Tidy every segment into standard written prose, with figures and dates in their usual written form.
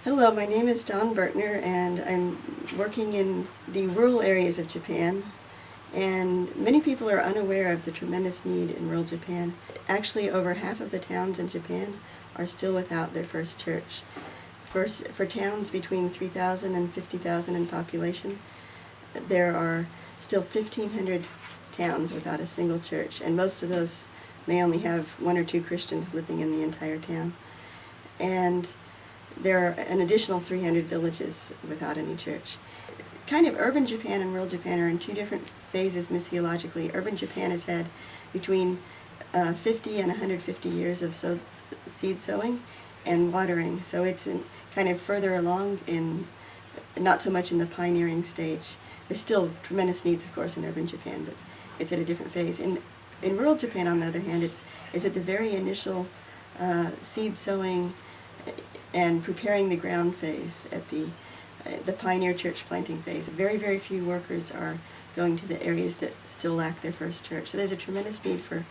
Hello, my name is Dawn Bertner, and I'm working in the rural areas of Japan. And many people are unaware of the tremendous need in rural Japan. Actually, over half of the towns in Japan are still without their first church. For towns between 3,000 and 50,000 in population, there are still 1,500 towns without a single church, and most of those may only have one or two Christians living in the entire town. And there are an additional 300 villages without any church. Kind of urban Japan and rural Japan are in two different phases missiologically. Urban Japan has had between 50 and 150 years of seed sowing and watering, so it's kind of further along in, not so much in the pioneering stage. There's still tremendous needs, of course, in urban Japan, but it's at a different phase. In rural Japan, on the other hand, it's at the very initial seed sowing and preparing the ground phase, at the pioneer church planting phase. Very, very few workers are going to the areas that still lack their first church. So there's a tremendous need for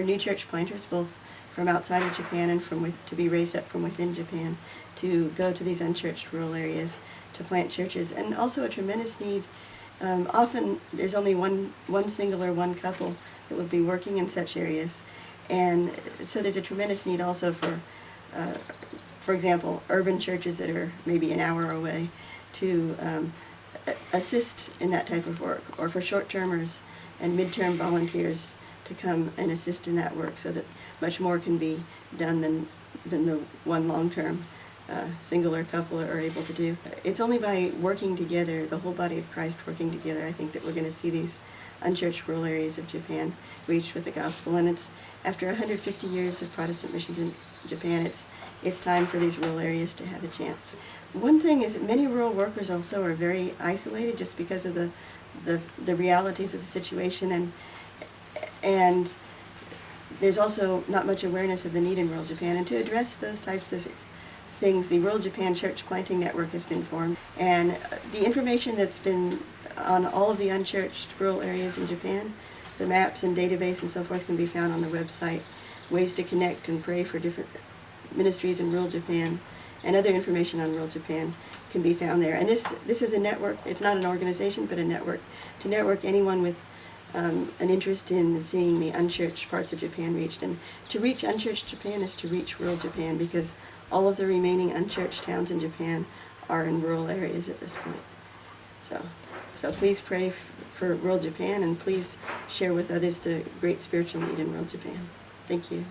new church planters, both from outside of Japan and to be raised up from within Japan, to go to these unchurched rural areas to plant churches. And also a tremendous need, often there's only one single or one couple that would be working in such areas. And so there's a tremendous need also for example, urban churches that are maybe an hour away to assist in that type of work, or for short-termers and mid-term volunteers to come and assist in that work, so that much more can be done than the one long-term single or couple are able to do. It's only by working together, the whole body of Christ working together, I think, that we're going to see these unchurched rural areas of Japan reached with the gospel. And it's after 150 years of Protestant missions in Japan, it's time for these rural areas to have a chance. One thing is that many rural workers also are very isolated just because of the realities of the situation, and there's also not much awareness of the need in rural Japan. And to address those types of things, the Rural Japan Church Planting Network has been formed, and the information that's been on all of the unchurched rural areas in Japan, the maps and database and so forth, can be found on the website. Ways to connect and pray for different ministries in rural Japan, and other information on rural Japan can be found there. And this is a network. It's not an organization, but a network to network anyone with an interest in seeing the unchurched parts of Japan reached. And to reach unchurched Japan is to reach rural Japan, because all of the remaining unchurched towns in Japan are in rural areas at this point. So please pray for rural Japan, and please share with others the great spiritual need in rural Japan. Thank you.